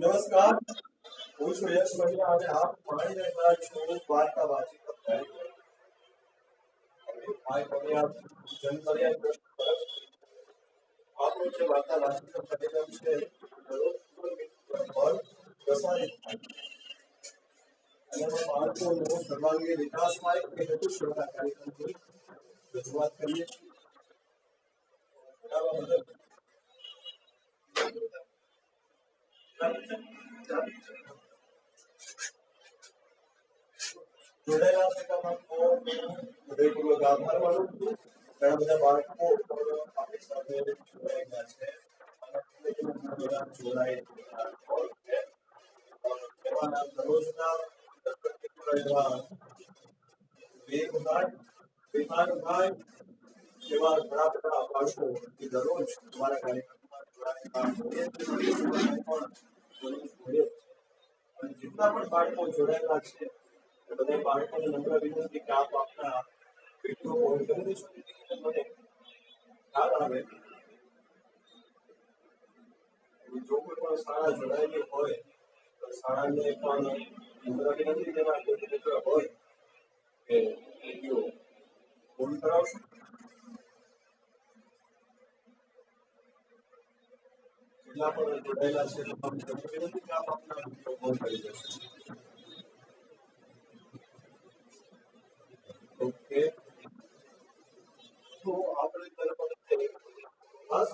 નમસ્કાર, હું છું યશ મહિલા અને આપ માણી રહ્યા છો વાર્તા વાચિકા કાર્યક્રમ. ભાઈ પર્યાપ્ત જનપર્યાપ્ત પ્રશ્ન તરફ આપણો જે વાર્તા વાચિકા કાર્યક્રમ છે પર પ્રસારિત થાય અને બાળકોનો સર્વાંગી વિકાસ થાય એ હેતુસર આ કાર્યક્રમની રજૂઆત કરીએ છીએ. જોડાયેલા છે તમારો હૃદયપૂર્વક આભાર માનું છું. ઘણા બધા બાળકો આપણી સાથે જોડાયેલા છે અને ઘણા બધા જોડાયેલા છે. એમાંના દરરોજના એવા વિભાગભાઈ એવા ઘણા બધા બાળકો કે દરરોજ અમારા કાર્યક્રમમાં જોડાયેલા હોય અને જેટલા પણ બાળકો જોડાયેલા છે એ બધા બાળકોને નમ્ર વિનંતી કે આપ આપના વિડીયો ઓન કરી દેશો જેથી મને ખ્યાલ આવે. જો કોઈ પણ શાળા જોડાયેલી હોય તો શાળાને પણ નમ્ર વિનંતી જેના કોઈ મિત્ર હોય કે વિડીયો ઓન કરાવશો. જેટલા પણ જોડાયેલા છે તમામ વિનંતી કે આપ આપના વિડીયો ઓન કરી દેશો. ઓકે, તો આપણે ખાસ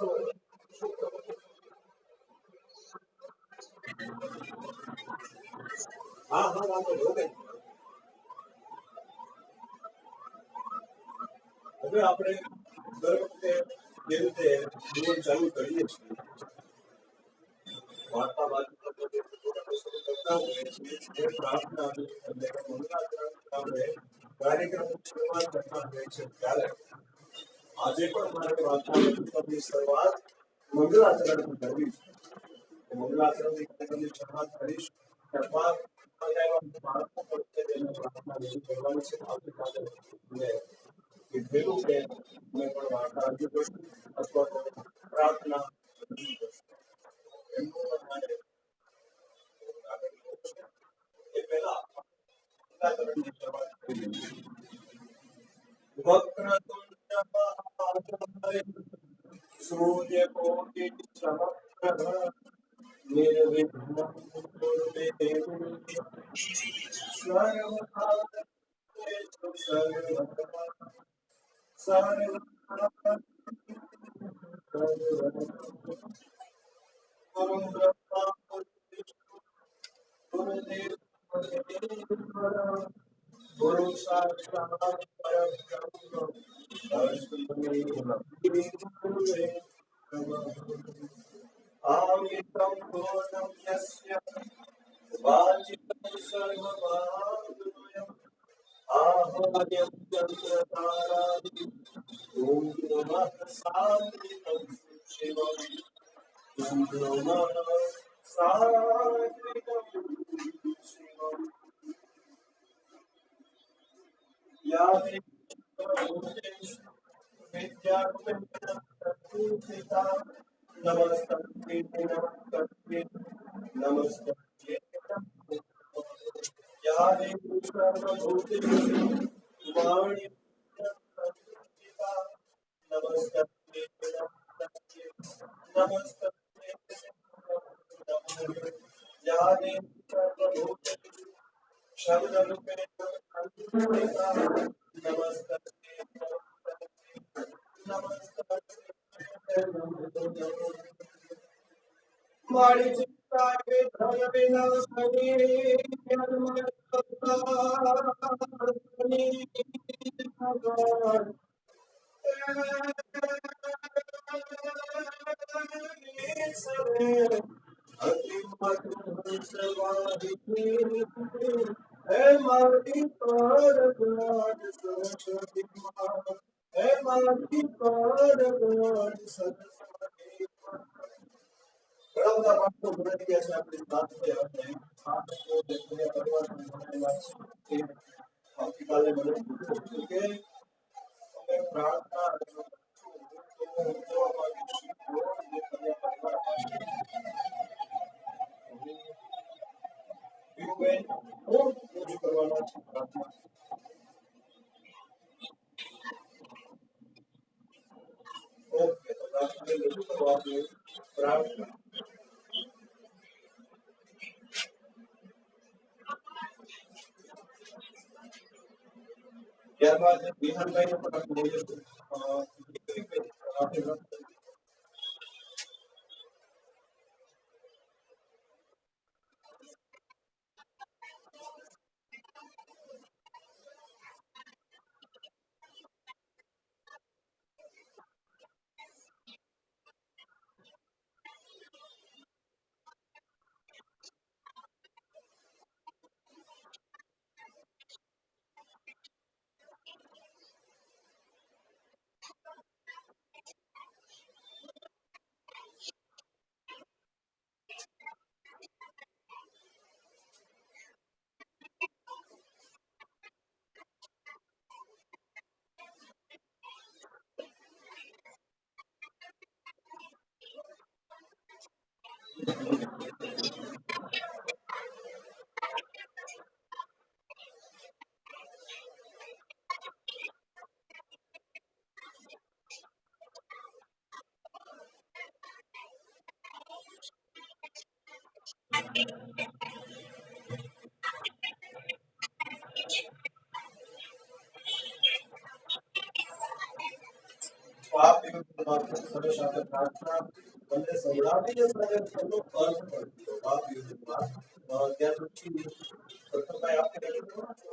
હા વાંધો નહીં. હવે આપણે દર વખતે જે રીતે જીવન ચાલુ કરીએ છીએ વાર્તા વાચતા શરૂ કરતા હોઈએ છીએ પ્રાર્થના અને મંગલાચરણ આપણે કાર્યક્રમ શરૂઆત કરતા હોઈએ છીએ ત્યારે આજે પણ મારે વાર્તા વાચવાની શરૂઆત મંગલાચરણથી કરવી છે. મંગલાચરણથી કાર્યક્રમની શરૂઆત કરીશ. ત્યારબાદ બાળકો પણ છે તેને પ્રાર્થના રજૂ કરવાની છે. આવતીકાલે કીધેલું કે અમે પણ વાર્તા રજૂ કરશું અથવા તો પ્રાર્થના રજૂ કરશું. એમનું પણ મારે એ પહેલા મંગલાચરણની શરૂઆત કરી દઈએ. વક્રતુંડ સૂર્યકોટિ સમપ્રભ નિર્વિઘ્नं કુરુ મે દેવ સર્વકાર્યેષુ સર્વદા ગુરુ બ્રહ્મા ગુરુદેવ ગુરુ સાક્ષાત પરબ્રહ્મ તસ્મૈ આમિતં પૂર્ણં યસ્ય વાચિકં સર્વમાધુર્યં આહ્વાન્યં ચંદ્રતારાદિ ॐ नमः सात्विकं शिवं ॐ नमः सात्विकं शिवं या विद्यार्थी नमस्ते नमस्ते या देवी सर्वभूतेषु वाणी नमस्ते नमस्ते या देवी सर्वभूतेषु शब्दरूपे नमस्ते मारी चिंता के धन बिना सनी भगवान अति मधुर सवाहिनी हे मारी पर सरस्वती हे मारी पर सरस्वती. ઘણા બધા પાઠો ભણાઈ ગયા છે આપણી સાથે અને આ લોકો જે કરવાના ભણેલા છે એ આવતીકાલે મને પૂછ્યું હતું કે અમે પ્રાર્થના રજૂ કરશું તો હું કહેવા માંગીશ જે કન્યા પરિવાર માટે હું ઓકે, તો પ્રાર્થના રજૂ કરો આપની પ્રાર્થના. ત્યારબાદ વિહાનભાઈને પણ આપણે બોલીશું. આપણે પાપ વિરુદ્ધ સરસ આપણે પ્રાર્થના તમને સંભળાવીને સાથે તેનો અર્થ પણ કીધો. પાપ વિરુદ્ધમાં ત્યાર પછી પ્રથમભાઈ આપણે રજૂ કરો છો.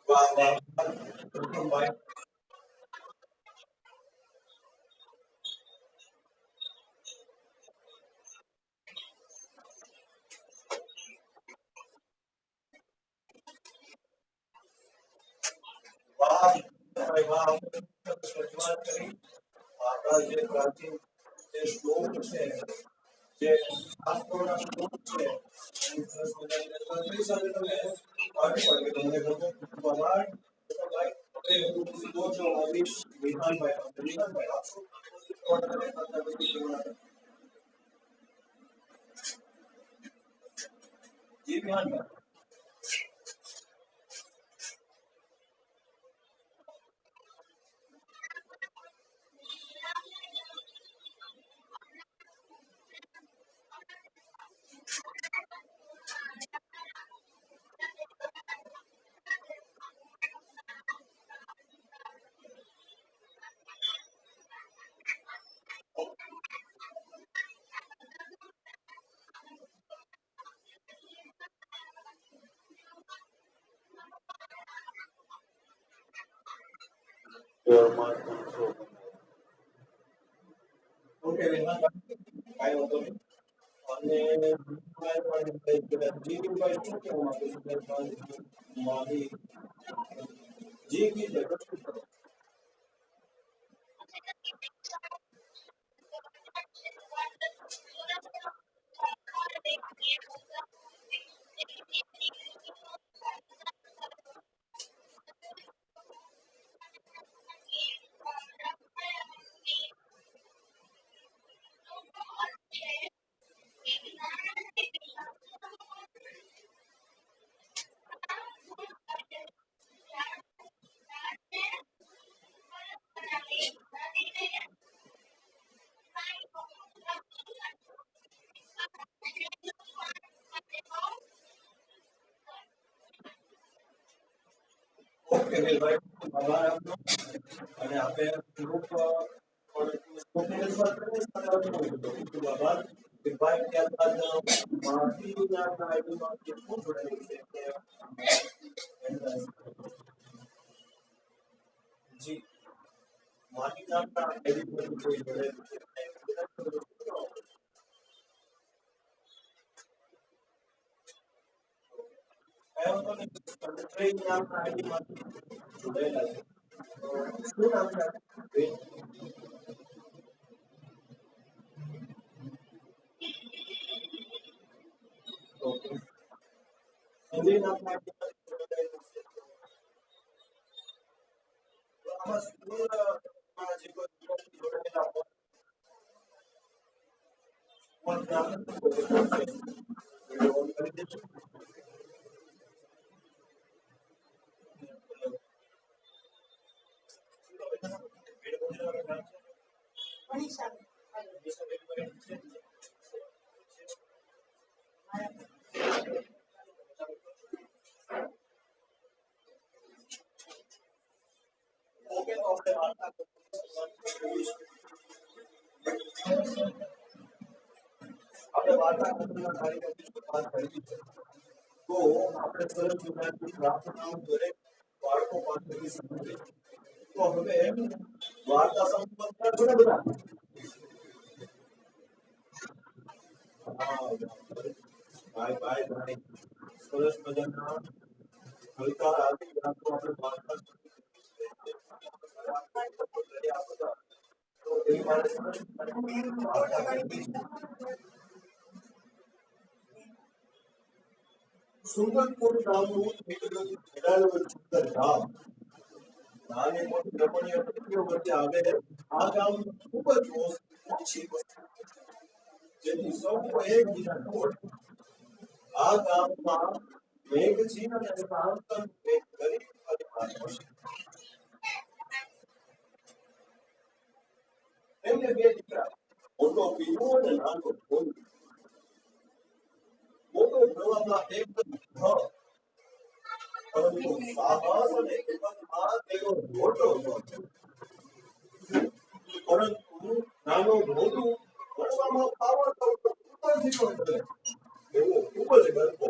વાહ વાહ. પ્રથમભાઈ વાહ ભાઈ વાહ. રજૂઆત કરી. આપણા જે પ્રાચીન જે શ્લોક છે, જે શાસ્ત્રોના શ્લોક છે, એની સરસ મજાની રજૂઆત કરી. સાથે તમે પાઠ પણ કીધો. મને ગમ્યો. ખૂબ આભાર. ભાઈ હવે હું સીધો જ આવીશ વિહાનભાઈ પાસે. વિહાનભાઈ આપશો જી વિહાનભાઈ. ઓકે વિહાનભાઈ, કાંઈ વાંધો નહીં. અને જીતુભાઈ શું કહેવા માંગે છે? મારી જી કી પ્રશ્ન કરો. ઓકે ભાઈ, આભાર આપનો. અને આપણે ગ્રુપ ગ્રુપની રજૂઆત કરીએ. ખૂબ આભાર. ભાઈ ત્યારબાદ માહિતીના આઈડીમાં કેટલું જોડાયેલું છે કે જી નામના એડિટર કોઈ જોડે ટ્રેન નામના આઈડીમાંથી જોડાયેલા છે. શું નામ છે? ઓકે. સંજય નામના આઈડીમાંથી જોડાયેલા છે. તો આમાં સ્કૂલમાં જે કોઈ જોડાયેલા હોય કરી દેજો. ઓકે, તો આપણે વાર્તા આપણે વાર્તા કથનના કાર્યક્રમની વાત કરી છે. તો આપણે સરસ મજાની પ્રાર્થનાઓ દરેક બાળકો પાસેથી સમજે. તો હવે વાર્તા સંબંધ છે બધા. ભાઈ સરસ મજાના હલકા આવી વાતો આપણે વાર્તા સુંદરપુર ગામનું એકદમ ખેડાયેલું સુંદર ગામ. નાની મોટી રમણીય નદીઓ વચ્ચે આવે આ ગામ ખૂબ જ ઓછી વસ્તી, જેથી સૌ એકબીજાને ઓળખે. આ ગામમાં મેઘજી અને શાંતન એક ગરીબ પરિવાર છે. તેમને બે દીકરા, મોટો પીનુ અને નાનો ભોલુ. મોટો ભણવામાં એકદમ પરંતુ સાહસ અને હિંમતમાં તેનો મોટો હતો. પરંતુ નાનો ભોલુ ભણવામાં પાવર ઉપરથી કરે એવો ખૂબ જ ગરબો.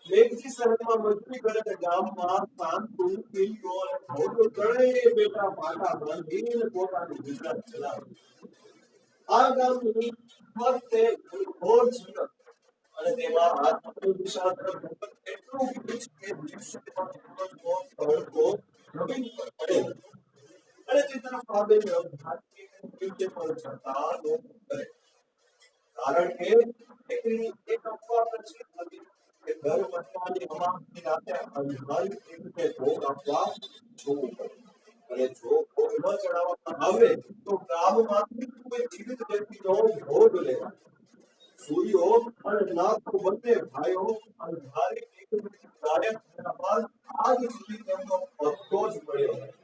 મેઘજી શહેરમાં મજૂરી કરે તે ગામમાં શાંતુ, પીનુ અને ભોલુ ત્રણેય બેટા પાટા બાંધીને પોતાનું ગુજરાન ચલાવે. આ ગામની ફરતે ઘોર જંગલ અને તેમાં આત્મવિશ્વાસ એટલું ઉચ્ચ કે દિવસોમાં તડકો જમીન પર પડે અને તે તરફ આવેલી નીચે પર જતા લોકો કરે. કારણ કે એક અફવા પ્રચલિત હતી કે દર મહિનાની અમાસની રાતે અંધારી રીતે ભોગ આપવા જવું પડે, અને જો ભોગ ન ચડાવવામાં આવે તો ગામમાંથી કોઈ જીવિત વ્યક્તિનો ભોગ લેવા. સૂર્યો અને લાખો બંને ભાઈઓ અંધારી નીકળી ગાયબ થયા બાદ આજ સુધી તેમનો પત્તો જ મળ્યો નથી.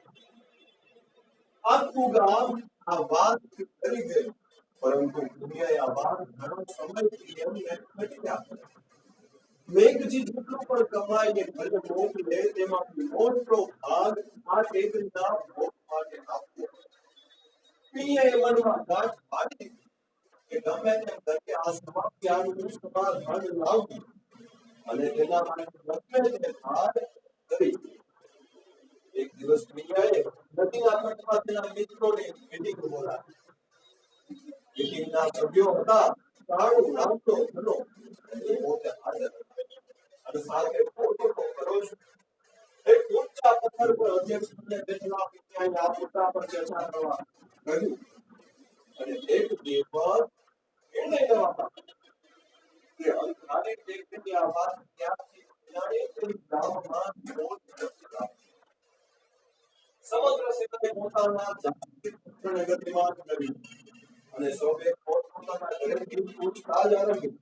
આખું ગામ આ વાત કરી ગયું, પરંતુ દુનિયાએ આ વાત ઘણો સમયથી એમને ખટક્યા કરે. મેઘજી જેટલું પણ કમાઈને ઘરે મોકલે તેમાંથી મોટો ભાગ આ ટેકરીના ભોગ માટે આપવો. પિયાએ મનમાં ગાંઠ પાડી કે ગમે તેમ કરીને આ સમસ્યાનું સમાધાન લાવવું અને તેના માટે ગમે તે હાર કરી. એક દિવસ પિયાએ નદીના તટમાં તેના મિત્રોની મીટિંગ બોલાવી. મીટિંગના સભ્યો હતા કાળુ, રામતો, ધનો અને પોતે હાજર અને સાથે ફોટો કરો છો. એક ઊંચા પથ્થર પર અધ્યક્ષને બેઠેલા પિયાએ આ મુદ્દા પર ચર્ચા કરવા કહ્યું અને એક દિવસ નિર્ણય લેવામાં કે અંધારી ટેકરીની આ વાત ત્યાંથી જાણે કોઈ ગામમાં મોટ ચર્ચા. સમગ્ર શહેરે પોતાના જાગૃત પુત્રને ગતિમાન કર્યું અને સૌએ પોતપોતાના ઘરેથી પૂછતાછ આરંભી.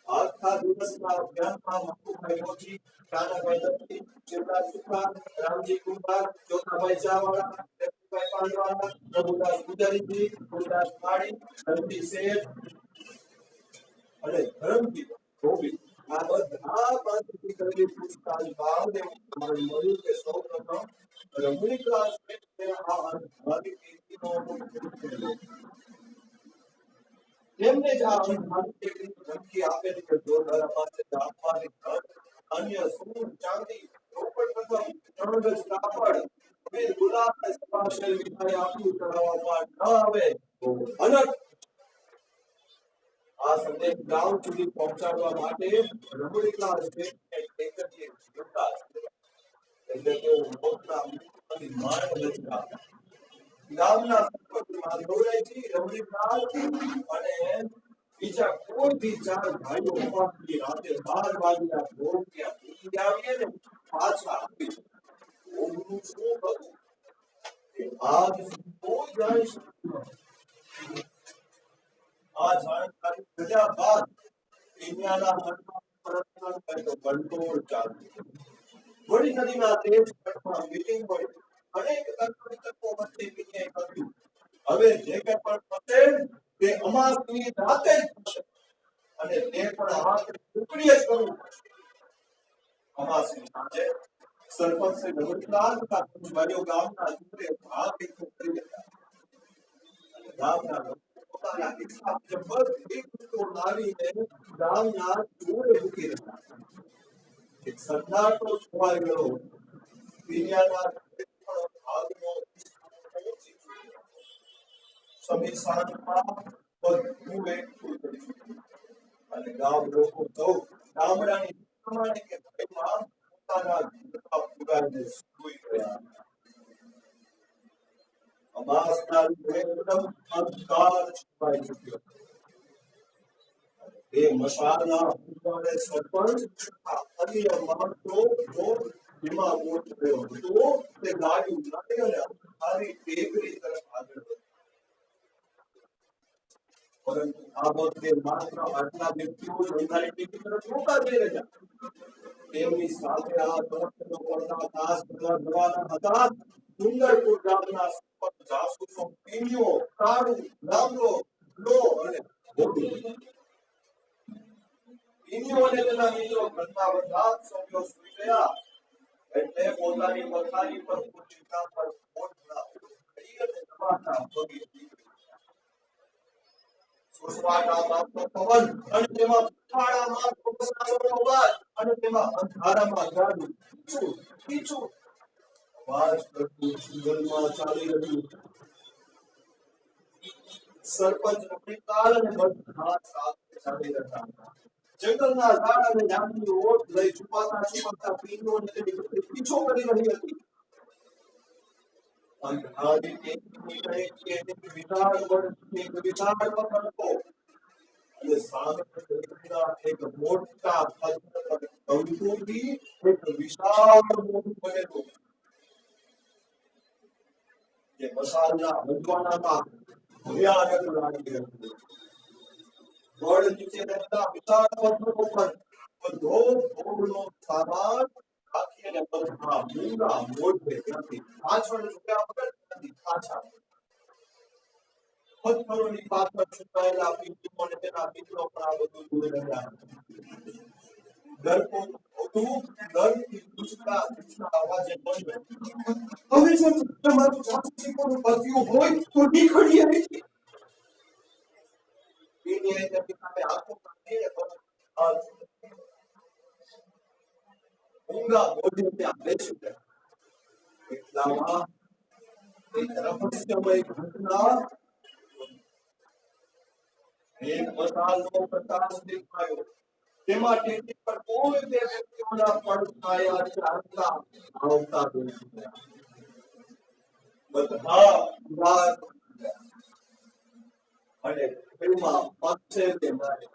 આખા દિવસના અભ્યાસમાં મકુભાઈ મોચી, કાનાભાઈ દત્તી, શિવરાજ સુથાર, રામજી કુંભાર, ચોથાભાઈ ચાવાળા, દેવજીભાઈ પાંડવાળા, પ્રભુદાસ ગુજારીજી, ગુરદાસ પાડી, ધનજી શેઠ અને ધરમજી ધોબી, આ બધા પાસેથી કરેલી પૂછતાછ બાદ મળ્યું કે સૌપ્રથમ રમણીકલા શ્રેષ્ઠે આ અંધારી ટેકરીનો તેમને જ આ અંધારી ટેકરીની ધમકી આપેલી કે જો તારા પાસે આપવાની ધન, અન્ય સોનું ચાંદી, રોકડ રકમ, 3 ગજ કાપડ, વીર ગુલાબને સભાશય વિધાય આપ્યું ચડાવવામાં ન આવે તો અનર્થ. આ સંદેશ ગામ સુધી પહોંચાડવા માટે રમણીકલા એટલે કે મોટના માર્ગ રચના ગામના સરપંચ માધવરાયજી રમણીકલાલ અને બીજા કોઈ બી ચાર ભાઈઓ ઉપાસની રાતે 12 વાગ્યા ભોગિયા ભૂલી આવીએ ને પાછા આવી ભોગનું શું હતું એ આજ કોઈ જાણી શકતું નથી. આ જાણકારી મળ્યા બાદ દુનિયાના મનમાં પ્રશ્ન કર્યો કંટ્રોલ ચાલુ. વળી નદીના તેજ ઘાટમાં મીટિંગ હોય અનેક તત્વો વચ્ચે વિનય કર્યું હવે જે કંઈ પણ થશે તે અમાસની રાતે જ થશે અને તે પણ હાથ ટુકડીએ જ કરવું પડશે. અમાસની સાંજે સરપંચ શ્રી રમણીકલાલ તથા ભાઈઓ ગામના જૂથે ભાગ એકઠો કરી લીધા અને ગામના પોતાના હિસાબ મુજબ એક વસ્તુ લાવીને ગામના જોડે મૂકી રહ્યા. એક સન્નાટો છવાઈ ગયો. દુનિયાના ભાગનો સમી સાંજમાં બધું એકઠું થઈ ગયું અને ગામ લોકો તો ગામડાની પ્રમાણે કે ભયમાં પોતાના ઘરમાં પુરાઈને સૂઈ ગયા. અમાસના એકદમ અંધકાર છવાઈ ચૂક્યો. એ મશાલના ઉજાડે સરપંચ અન્ય માણસો જેમાં મોટ થયો હતો તે ગાડી ઉલાડી અને અંધારી ટેકરી તરફ આગળ વધી. પરંતુ આ વખતે માત્ર આટલા વ્યક્તિઓ અંધારી ટેકરી તરફ નહોતા જઈ રહ્યા. તેમની સાથે આ તરફનો પડતા તાસ કરવા જવાના હતા ડુંગરપુર ગામના સરપંચ જાસૂસો પીણીઓ કાળુ લાંબો લો અને ભોળો. પીણીઓ અને તેના મિત્રો ઘરના બધા જ સભ્યો સૂઈ ગયા એટલે પોતાની પથારી પર ઓછીકા પર પોટલા કરી અને નવાતા પગે સુસવાટામાં પવન અને તેમાં ફાળામાં પવનનો અવાજ અને તેમાં અંધારામાં ગાડું ખીચું ખીચું અવાજ કરતું જંગલમાં ચાલી રહ્યું. સરપંચ રમણીકલાલ અને બધા સાથે ચાલી રહ્યા હતા. જંગલના ઝાડ અને ડાળની ઓટ લઈ છુપાતા પીનો અને તેની પુત્રી પીછો કરી રહી હતી. અંધારી ટેકરી કે વિશાળ વડની વિશાળ પથ્થરકો અને સામે એક મોટા પથ્થર પર કંકુથી એક વિશાળ મોઢું બનેલું જે મસાલના હલવાનામાં ભયાનક લાગી રહ્યું. વડ નીચે રહેતા વિશાળ પથ્થરો પર બધો ભોગનો સામાન રાખી અને બધા મૂંગા મોઢે ત્યાંથી પાછળ ઝૂક્યા વગર ત્યાંથી પાછા પથ્થરોની પાછળ છુપાયેલા પીંછીઓ અને તેના મિત્રો પણ આ બધું જોઈ રહ્યા હતા. ડરપોક હતું ડરથી પૂછતા અવાજે બોલ્યો, હવે જો તમારું જાસૂસીપણું પત્યું હોય તો નીકળી અહીંથી. પીણીએ તેમની સામે આંખો કાઢીને ઊંઘા મોઢે ત્યાં બેસી ગયા. એટલામાં એક રહસ્યમય ઘટના એક મસાલનો પ્રકાશ દેખાયો. તેમાં ટેકરી પર કોઈ બે વ્યક્તિઓના પડછાયા ચાલતા આવતા દેખાઈ ગયા. બધા ઉદાસ અને ફિલ્મમાં પક્ષે દેખાય.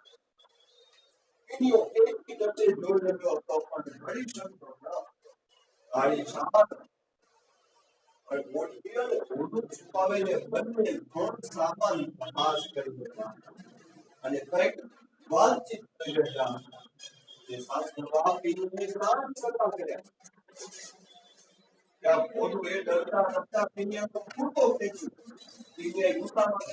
પીણીઓ એકબીજાને જોઈ રહ્યો હતો પણ ઘડી શકતો ન. ગાડી શાંત અને મોટી અને ઘોડું છુપાવીને બંને ઘોડ સામાન તપાસ કરી રહ્યા અને કંઈક વાતચીત કરી રહ્યા હતા. તે સાસુમાં પીણીને શાંત સલાહ કર્યા. ત્યાં ઘોડું એ ડરતા ડરતા પીણીએ તો ફૂટો ખેંચ્યું. પીણીએ ગુસ્સામાં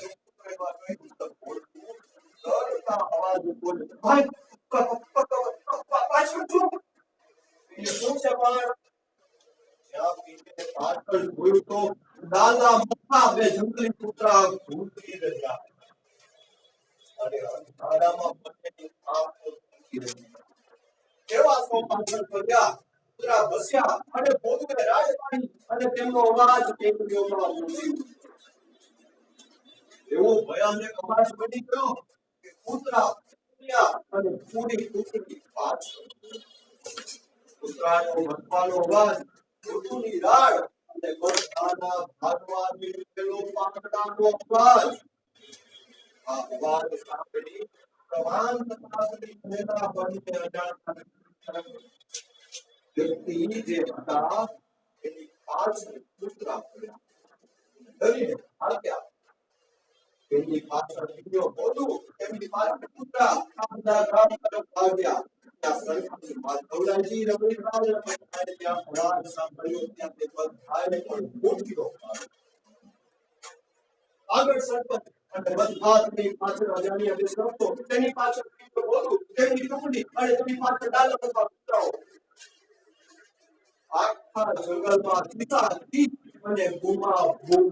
કહ્યું તો ઘોડું ડરતા અવાજે બોલ્યું, ભાઈ પાછળ જો. પીણીએ શું છે પણ જ્યાં પીણીએ પાછળ જોયું તો નાના મોટા બે જંગલી કૂતરા ઘૂમતી રહ્યા અને અંધારામાં બંનેની આંખો તૂટી રહી. કેવા સો પાછળ પડ્યા કૂતરા ભસ્યા અને ભોગવે રાજવાણી અને તેમનો અવાજ ટેકરીઓમાં ગૂંજ્યો. એવો ભયાનક અવાજ બની ગયો કે કૂતરા અને પૂરી ટુકડી પાછળ કૂતરાનો ભસવાનો અવાજ, ઋતુની રાડ અને બધાના ભાગમાં નીકળેલો પાંદડાનો અવાજ. આ અવાજ સાંભળી પ્રવાન તથાગની મેલા બનીને અજાણતા વ્યક્તિ જે હતા એની પાછળ કૂતરા પડ્યા, ડરીને ભાગ્યા. એમની પાછળ બીજો બોલું, એમની પાછળ કૂતરા આ બધા ગામ તરફ ભાગ્યા. ત્યાં સરપંચ માધવરાયજી રમણીકલાલ અને ત્યાં અવાજ સાંભળ્યો ત્યાં તે બધાએ પણ ઉઠ્યો. આગળ સરપંચ અને બધા તેની પાછળ અજાણ્યા જે શબ્દો, તેની પાછળ બીજો બોલું, તેમની ટુકડી અને તેની પાછળ ડાલરમાં કૂતરાઓ. આખા જંગલમાં ચીસાચીસ અને બૂમાબૂમ.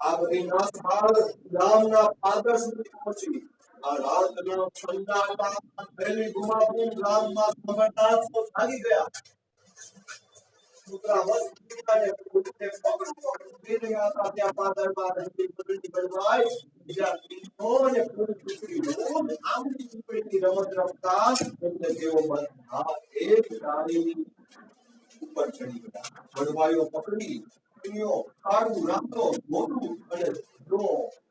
આ બધી નાસભાગ ગામના પાદર સુધી પહોંચી. આ રાતનો સન્નાટા થયેલી બૂમાબૂમ ગામમાં ખબરદાર તો જાગી ગયા. કૂતરા વસ્તી અને કૂતરે પકડી રહ્યા હતા. ત્યાં પાદરમાં રહેતી બધી બળવાઈ બીજા તીનો અને પૂરી ટુકડી રોજ આમની ટુકડીની રમત રમતા એટલે તેઓ બધા એક ડાળીની ઉપર ચડી ગયા. બળવાઈઓ પકડી કાળું રાખતો મોટું અને જો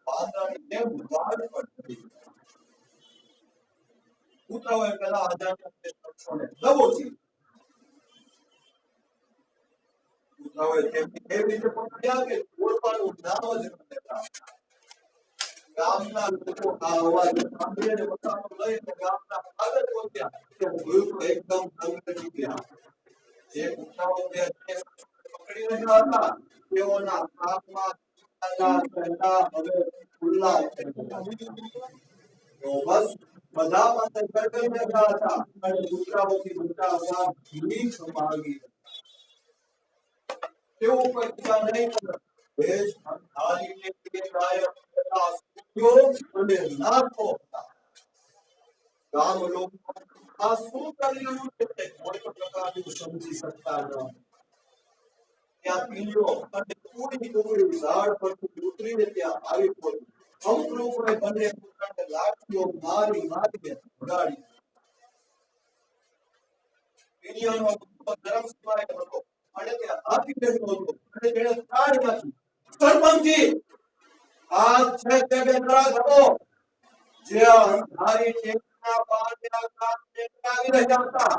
પાંદડાની જેમ વાડ પર ચડી ગયા. કૂતરાઓએ પેલા અજાણ્યા શખ્સોને દબોચી. કૂતરાઓએ તેમને એવી રીતે પકડ્યા કે ઓળખવાનું નામ જ ન લેતા. ગામના લોકો આ અવાજ સાંભળીને મસાલો લઈને ગામના આગળ પહોંચ્યા. તે ભૂલ એકદમ સંગઠિત ગયા. જે કૂતરાઓ તે પકડી રહ્યા હતા તેઓના હાથમાં હવે ખુલ્લા થઈ ગયા. બસ બધા પાસે ગરગર બેઠા હતા અને કૂતરાઓથી મોટા અવાજ ભીખ માંગી. તેઓ કોઈ બીજા નહીં ભેજ અંધારીને તે ગાયબ થતા સૂર્યો અને નાથો હતા. ગામ લોકો આ શું કરી રહ્યું છે તે કોઈ પ્રકારનું સમજી શકતા ન. ત્યાં પીંડો અને પૂરી ટુકડી ઝાડ પરથી ઉતરીને ત્યાં આવી પડી. અમુક લોકોએ બંને કૂતરાને લાઠીઓ મારી મારીને ભગાડી. પીડિયાનો ધર્મ સમાય હતો અને ત્યાં હાથી બેઠો હતો અને તેણે તાળી નાખી. સરપંચજી, આ છે તે બેદરા ધરો જે અંધારી ટેકના પાળના કામને લાગી રહ્યા હતા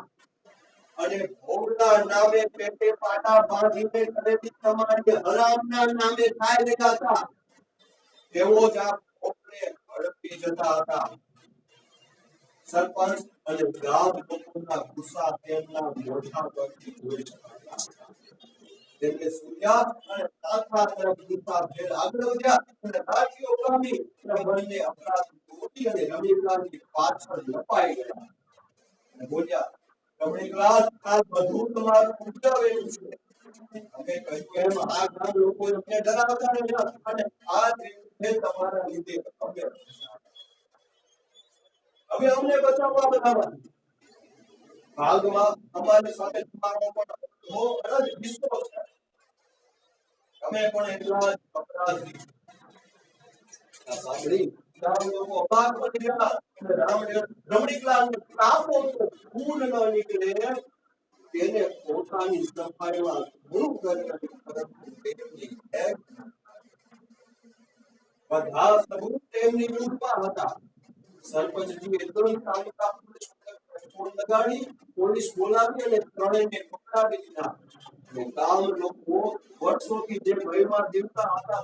અને ભોગના નામે પેટે પાટા બાંધીને કરેલી તમારી હરામના નામે ખાઈ રહ્યા હતા. તેઓ જ આ ભોગને ઝડપી જતા હતા. સરપંચ અને ગામ લોકોના ગુસ્સા તેમના મોઢા પરથી જોઈ શકાતા હતા. તેમને સૂર્યા અને તાથા તરફ ગુસ્સા ફેર આગળ વધ્યા અને લાઠીઓ કાઢી બંને અપરાધી ટોટી અને રમણીકલાલની પાછળ લપાઈ ગયા અને બોલ્યા, રમણીકલાલ, આ બધું તમારું ઉઠાવેલું છે. અમે કહ્યું એમ આ ગામ લોકો અમને ડરાવતા રહ્યા અને આ દિવસે તમારા લીધે અમે હવે અમને બચાવવા બધા ભાગમાં અમારી સાથે તમારો પણ બહુ અરજ હિસ્સો છે. અમે પણ એટલા જ અપરાધી. સાંભળી ગામ લોકો અબાક બની ગયા અને રમણીકલાલનો તાપો તો ખૂન ન નીકળે તેને પોતાની સફાઈમાં ગુરુ કરી બધા સબૂત તેમની રૂપમાં હતા. સરપંચજીએ તુરંત તાલુકા ફોન લગાડી પોલીસ બોલાવી અને ત્રણેયને પકડાવી દીધા. ગામ લોકો વર્ષોથી જે ભયમાં જીવતા હતા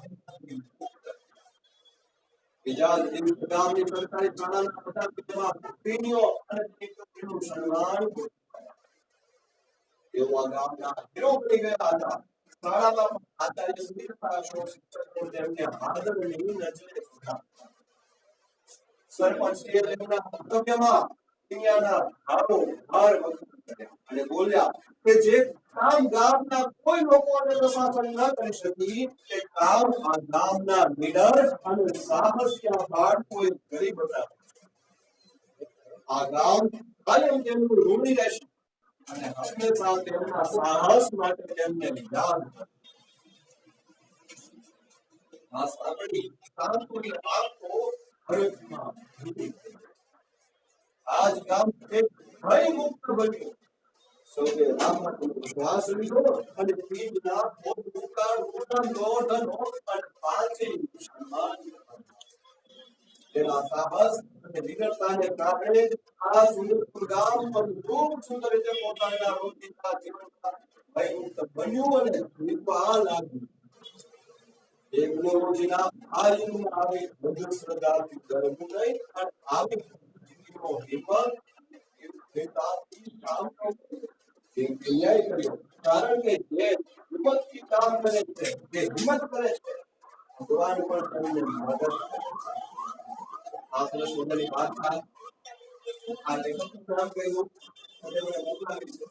બીજા દિવસે ગામની સરકારી શાળાના બધા વિદ્યાર્થીઓ પીણીઓ અને દીકરીઓનું સન્માન તેઓ આ ગામના હીરો બની ગયા હતા. શાળામાં આચાર્ય સુધીરના શિક્ષકો તેમને આદરની નજરે જોતા. સરપંચે તેમના મંતવ્યમાં દુનિયાના ભાવો ભાર વસૂલ કર્યા અને બોલ્યા કે જે કામ ગામના કોઈ લોકોને પ્રશાસન ન કરી શકી તે કામ આ ગામના લીડર અને સાહસિયા બાળકોએ કરી બતાવ્યું. આ ગામ કાયમ તેમનું ઋણી રહેશે. અને હંમેશા તેમના સાહસ માટે તેમને યાદ કરે. આ સાંભળી શાંતુની આંખો હરખમાં ભીની થઈ. આજ ગામ એક ભય મુક્ત બન્યું. સૌએ રામનો શ્વાસ લીધો અને પીઠના ભોગ દોઢ અને પાછી સન્માન તેના સાહસ અને વિનમ્રતાને કારણે આ સુંદર ગામ પણ ખૂબ સુંદર રીતે પોતાના રોજિંદા જીવનમાં ભયમુક્ત બન્યું અને જીવવા લાગ્યું. ટેકનોલોજીના આ યુગમાં આવી વધુ શ્રદ્ધાથી ડરવું નહીં અને આવી જિંદગીનો હિંમતથી કામ કરવું. ન્યાય કર્યો કારણ કે જે હિંમતથી કામ કરે છે, જે હિંમત કરે છે, ભગવાન પણ તમને મદદ કરે. આ સરસ મજાની વાત થાય. આ લેખકનું નામ કહ્યું અને મને મોકલાવી છે.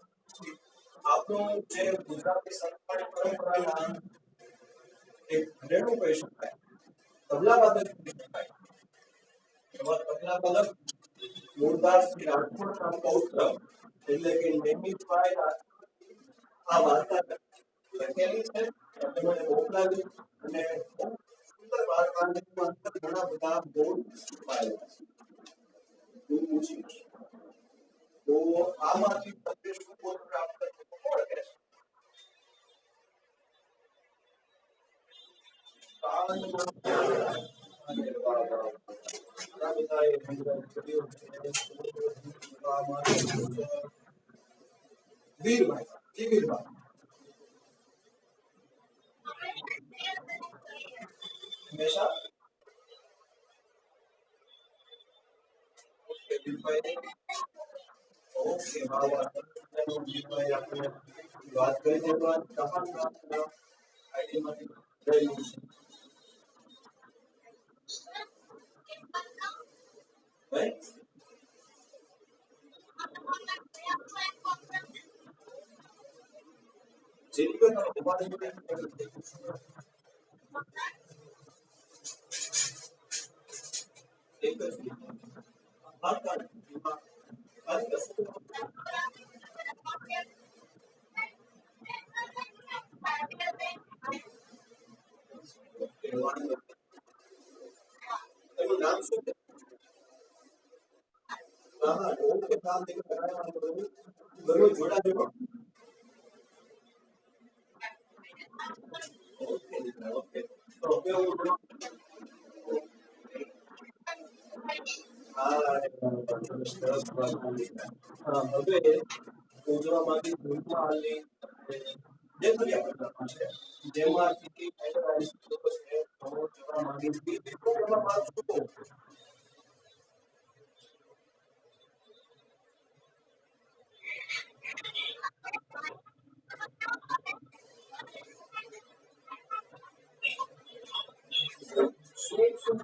આપણું જે ગુજરાતી સંસ્કારી પરંપરાના એક ઘરેણું કહી શકાય, તબલાવાદક કહી શકાય. એવા તબલાવાદક મૂળદાસજી રાઠોડના પૌત્ર એટલે કે નેમિતભાઈ રાઠોડ આ વાર્તા લખેલી છે અને મને મોકલાવી. અને ખૂબ સુંદર વાર્તાની અંદર ઘણા બધા બોધ છુપાયેલા છે. હું પૂછીશ તો આમાંથી તમને શું બોધ પ્રાપ્ત થયો કોણ કહે છે? વીરભાઈ, જી વીરભાઈ. હંમેશા ઓકે વીરભાઈ. ઓકે વીરભાઈ આપણે વાત કરી છે તો આઈડીમાંથી રહેલું છે. ભાઈ જેની કોઈ તમે ઉભા રહીને એક જ વાર્તા ખાલી કશું એનું નામ શું છે? હા ઓકે નામ ગરુ જોડા જેવો. ઓકે ઓકે તો હવે હવે ઉજવવામાં ભૂલમાં જે કર્યા પ્રકારમાં છે જેમાંથી જવા માંગી શું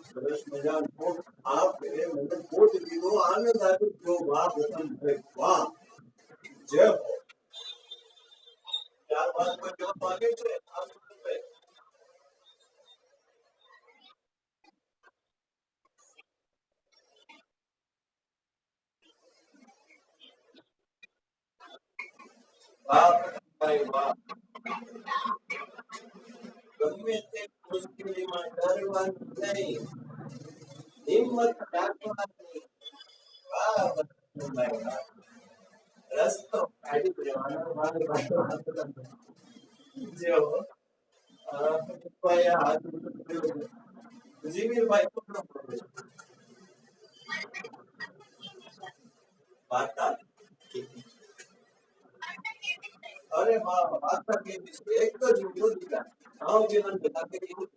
સરસ મજાનો આપ મને બોધ દીધો, આનંદ આવ્યો. વાહ વસંતભાઈ વાહ, જય હો. ત્યારબાદ કોઈ જવાબ માંગે છે? વાહ વસંતભાઈ વાહ. ગમે તે મુશ્કેલીમાં ડરવાનું નહીં, હિંમત રાખવાની. વાહ વસંતભાઈ વાહ. રસ્તો કાઢી દેવાનો. જેવો હાથ જીવીરભાઈ વાર્તા. અરે વાર્તા કેવી છે? એક જ દીકરા જીવન બધા કેવું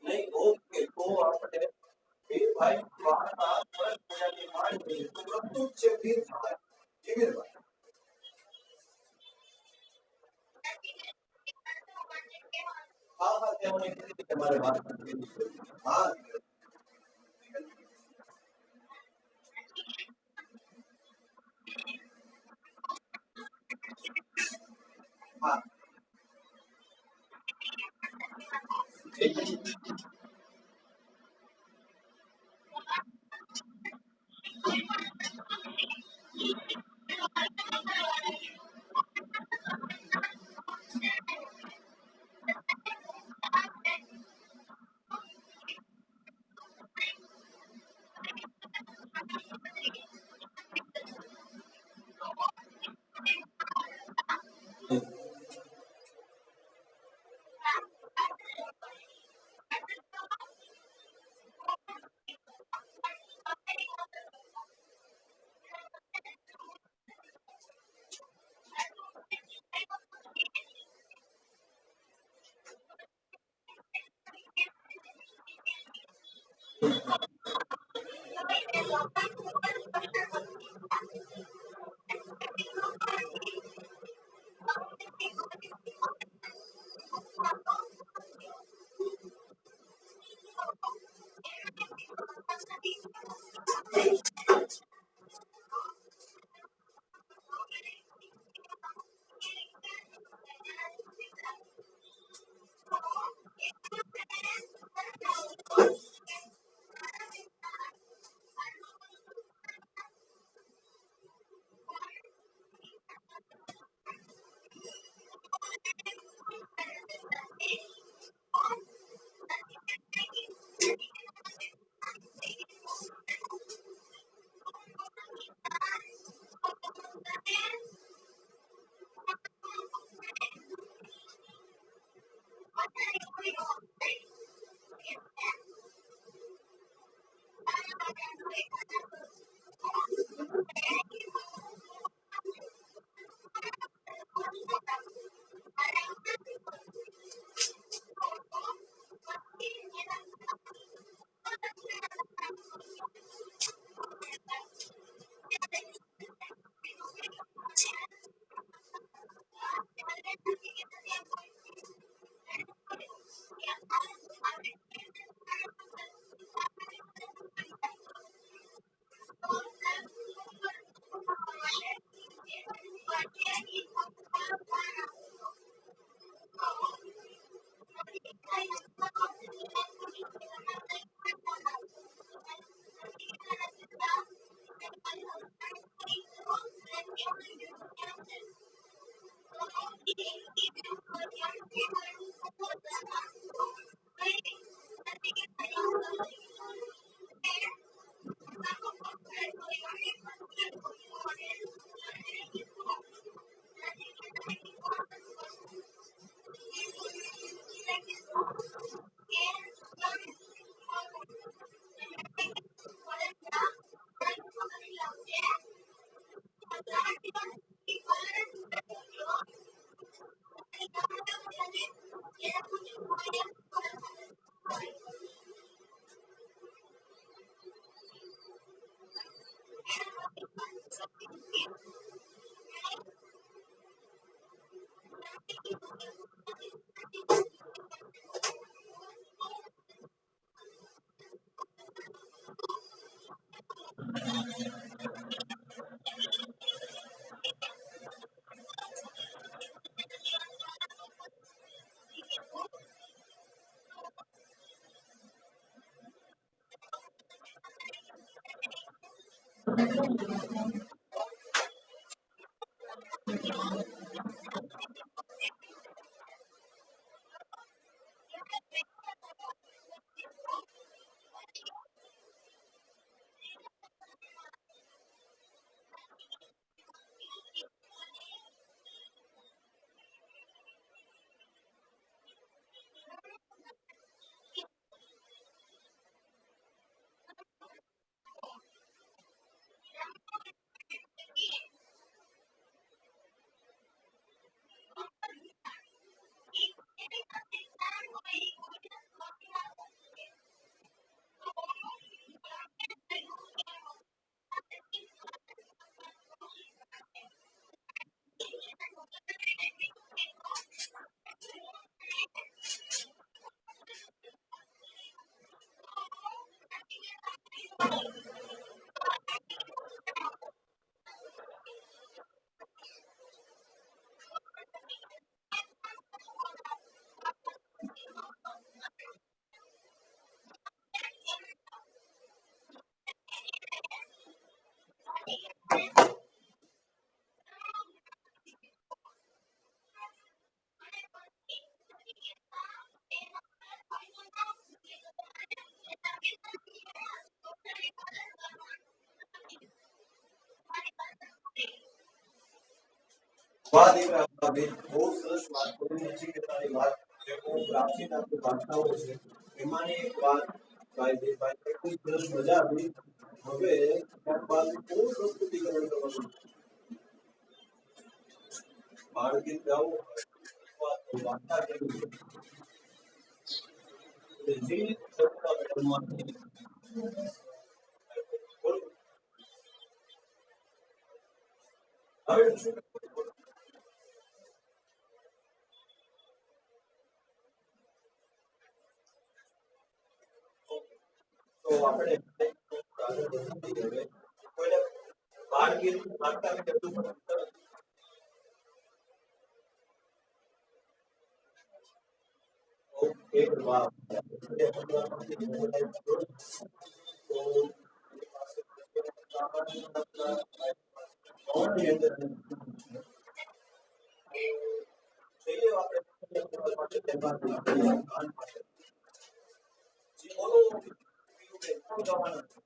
નહીં. ઓકે તો આપણે વીરભાઈ વાર્તા સરસ મજાની માંડી તો બધું જ છે વીરભાઈ. જીવીરભાઈ હા હા તેમણે કીધી તમારે વાર્તા કેવી છે. હા હા વાહ દીકરા વાહ બેન, બહુ સરસ વાત કરી નચિકેતાની વાત જે બહુ પ્રાચીન આપણી વાર્તાઓ છે એમાંની એક વાત ભાઈ ભાઈ ખૂબ સરસ મજા આવી. હવે ત્યારબાદ કોણ પ્રસ્તુતિકરણ કરવાનું બાળગીત ગાવું અથવા તો વાર્તા કહેવી છે જે સત્તા મેળવવાની બોલો હવે શું તો આપણે આગળ વધીએ હવે કોઈને બાળગીત વાર્તા કે બધું પણ ઓકે વાહ તો કોણની અંદર જઈએ આપણે તહેવાર માટે જી બોલો પીયુબેન, કોણ ગાવાના છે?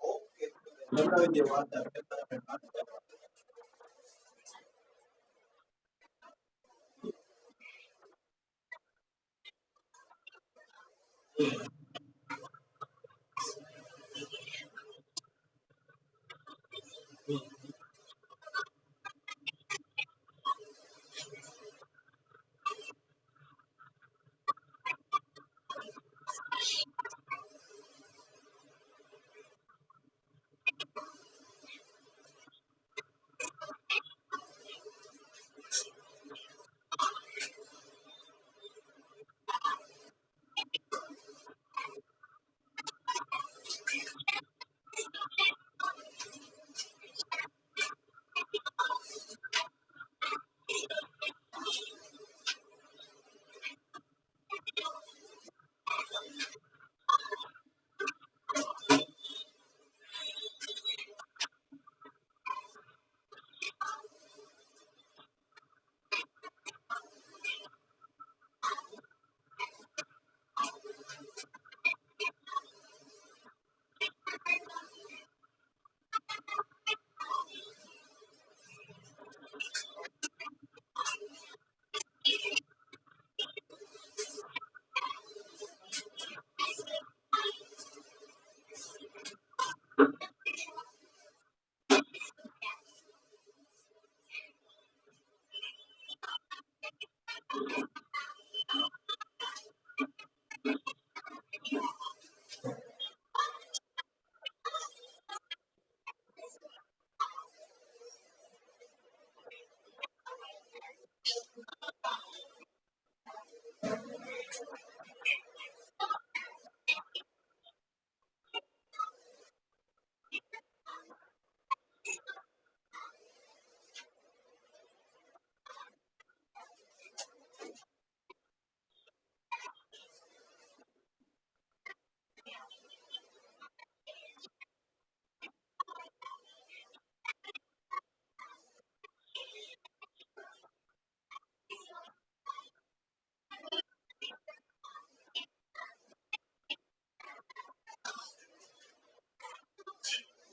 ઓકે લગાવી દે વાર્તા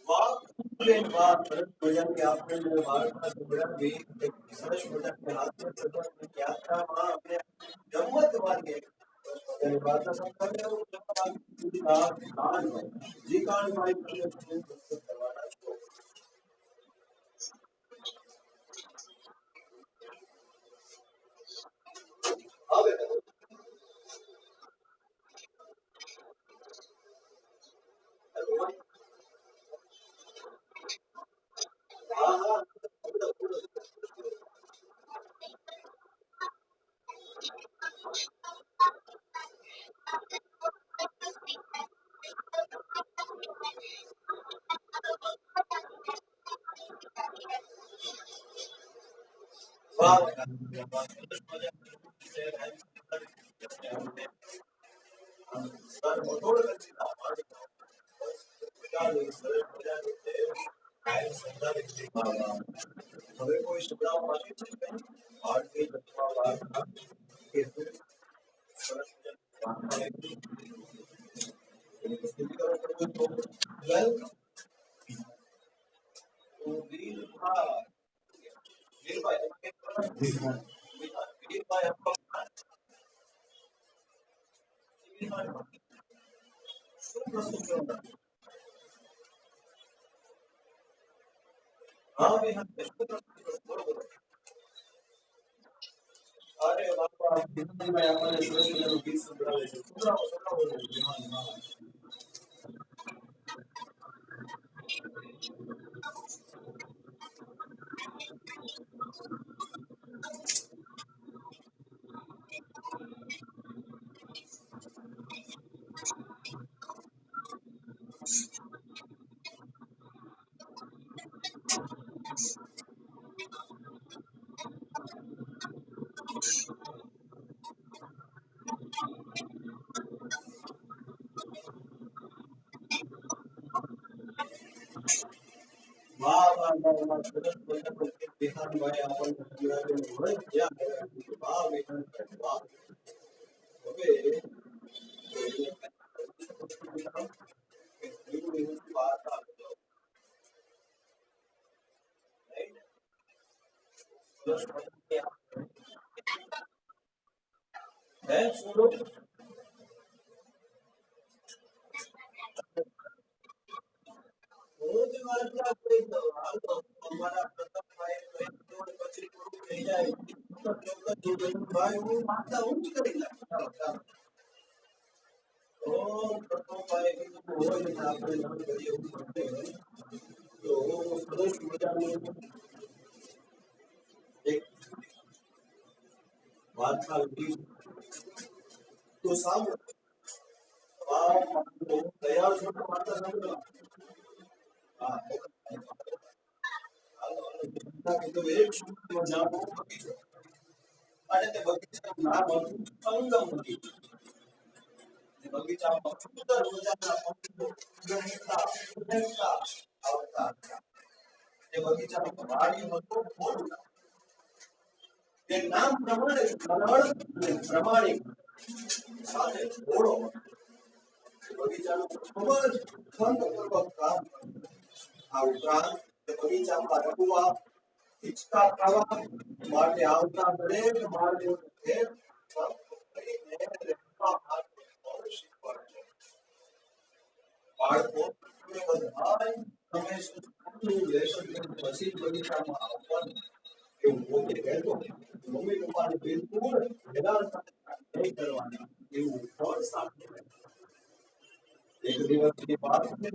વાહ બેન વાહ સરસ મજાની આપણે જે વાર્તા સંભળાવી એક સરસ મજાની હાસ્ય સભરની યાત્રામાં આપણે ગમ્મત માણીએ અને વાર્તા સંભળાવી જી કાનભાઈ તમે પ્રસ્તુત કરવાના છો હવે હા હા વાહ વાહ સરસ મજાની મોટોડ નથી ના પાડી બજાર સરસ બજાર છે કાય સંદાલિત છે હવે કોઈ શબ્દાવ માટે છે કે ભારતીય અથવા ભારત કે સરસ વેલકમ તો વીરભાઈ શું પ્રશ્ન છે હા વિહાન શું પ્રશ્ન બરોબર અરે બાપા વિહાનભાઈ આપણને સરસ મજાનું ગીત સંભળાવે છે સંભળાવો વિહાન વાહ વાહ વાહ વાહ સરસ મજાનું વિહાનભાઈ આપણને સંભળાવેલું હોય જ્યાં વાહ વિહાનભાઈ વાહ હવે વાત આપજો સરસ હે છોડો હું જ વાર્તા કહી દઉં હાલો અમારા પ્રતાપભાઈ પછી પૂરું થઈ જાય ભાઈ હું વાર્તા હું જ કરી નાખું ચાલો ચાલો તો પ્રતાપભાઈ કીધું હોય ને આપણે ન કરીએ એવું બને તો સરસ મજાનું એક વાર્તા લખી તો સાંભળો તૈયાર છો તો વાર્તા સાંભળો હા કીધું એક સુંદર મજાનો બગીચો અને તે બગીચાનું નામ હતું સંગમ બગીચો બગીચામાં સુંદર મજાના પક્ષીઓ ગણતા ઉડતા આવતા હતા તે બગીચામાં વાડી હતો મોડું તે નામ પ્રમાણે સરળ અને પ્રમાણિક સાથે ઘોડો બગીચાનું ખૂબ જ ખંતપૂર્વક કામ કર્યું આ ઉપરાંત તે બગીચામાં રમવા હિંચકા ખાવા માટે આવતા દરેક માનવીઓને ભેટ કરીને રહેવા માટે પણ શીખવાડ્યું બાળકો બધાય સમય સુધી લેસન પછી બગીચામાં આવવાનું એવું પોતે કહેતો મમ્મી પપ્પાને બિલકુલ હેરાન નહીં કરવાના એવું ફળ સાંભળે એક દિવસની વાત છે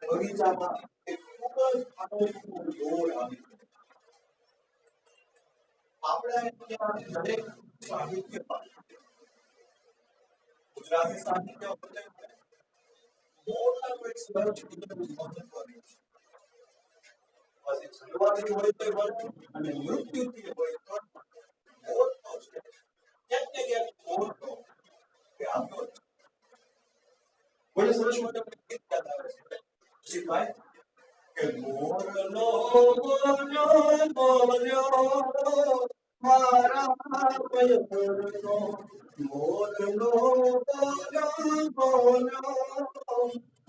બગીચામાં એક ખૂબ જ અનોખું દોડ આવી આપણે ત્યાં દરેક સાહિત્ય ગુજરાતી સાહિત્ય મોટા કોઈ સ્વરૂપ મહત્વની છે પછી શરૂઆતથી હોય તો વર્ગ અને મૃત્યુથી હોય તો મોટો છે ક્યાંક ને ક્યાંક મોટો કે આપણો બોલે સરસ મજાનું ગીત યાદ આવે છે શીખવાય કે મોરલો બોલ્યો મારા મયુરનો મોરલો બોલ્યો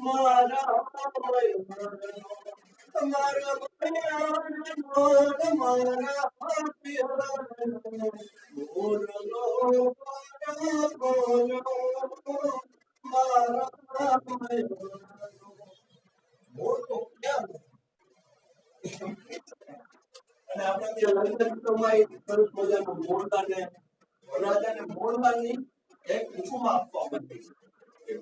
મારા મયુરનો મારા મારા પિયરનો મોરલો બોલ્યો મારા મયુરનો મોર તો ક્યાં અને આપણે ત્યાં લલિતમાં એક સરસ મજાનું મોરલાને વરરાજાને મોરલાની એક ઉપમા આપવામાં આવી છે કે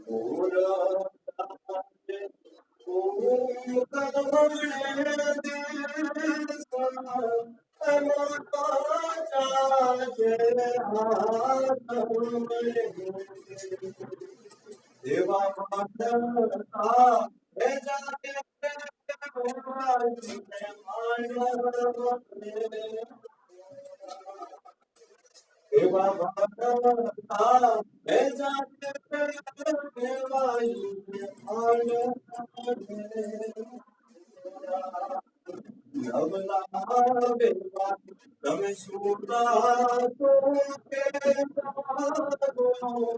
દેવા માંડતા હે જાને એવા વાદળા એ જાતે કહેવાયું નવલા બેવા તમે સુતા તો કે જાગો નવલા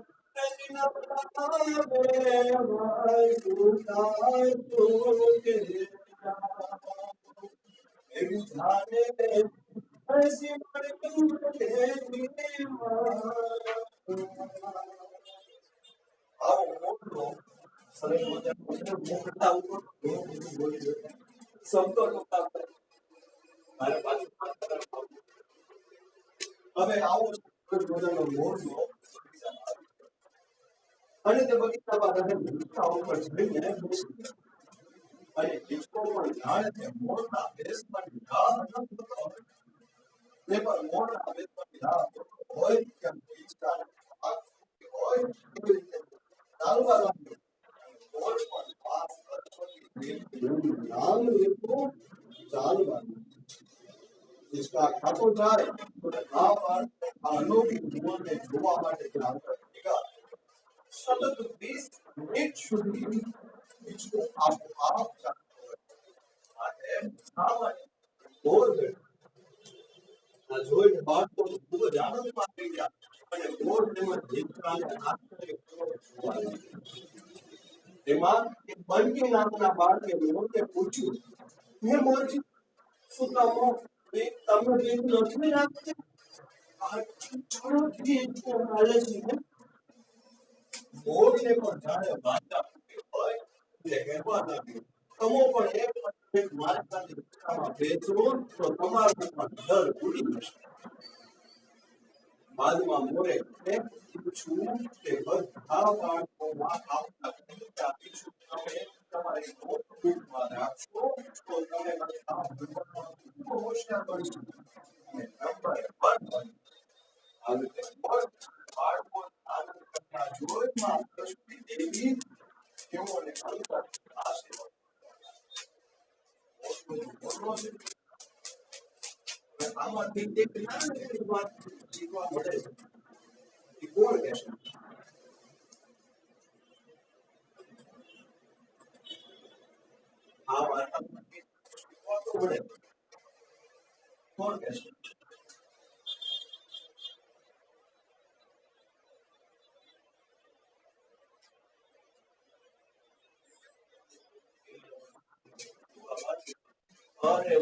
બેવા સુતા તો કે જાગો એવી જાને ऐसी मड़कूं तेरी આવો મોટો સરસ મજાનો મોટા ઉપર બોલી શકે શબ્દો નહોતા મારે પાછું હવે આવો સરસ મજાનો મોરલો અને તે બગીચામાં રહેલી વૃક્ષા ઉપર જઈને બેસી અને હિચકો પણ જાણે તે મોરના દેશમાં રાહ ન થતો તે પણ મોરના દેશમાં રાહ હોય કે હિચકા હોય એવી રીતે ચાલવા લાગ્યો મોર પણ પાસ કરતો નામ લેતો ચાલવા इसका खातो जाए तो आ बार अनोखी मोरने જોવા માટે ત્યાં નીકળ્યા સતત 20 મિનિટ સુધી હિચકો આપોઆપ ચાલતો હોય આ સામાન્ય મોર આ જોઈને બાળકો ખૂબ જ આનંદમાં થઈ ગયા અને મોર તેમજ હિચકાને આશ્ચર્ય જોવા તેમાં એક બંકી નામના બાળકે મોરને પૂછ્યું હે મોરજી શું તમે બીક નથી લાગતી આ ઝડપથી હિચકો ચાલે છે મોરને પણ જાણે વાંચા હોય એટલે કહેવા લાગ્યું તમો પણ એક મારી સાથે હિચકામાં બેસો તો તમારું પણ ડર ઉડી જશે બાદમાં મોરે પૂછ્યું કે બધા બાળકોમાં આવતા કવિતા પીછું તમે તમારી નોટબુકમાં રાખશો તો તમે બધા ખૂબ હોશિયાર બનશો અને નંબર 1 આવી રીતે બાળકો આનંદ કરતા જોઈમાં કૃષ્ણ દેવી તેઓને અંતર આશીર્વાદ આમાંથી એક નાની વાત શીખવા મળે છે એ કોણ કહેશે આ વાર્તામાંથી શીખવા તો મળે કોણ કહેશે અરે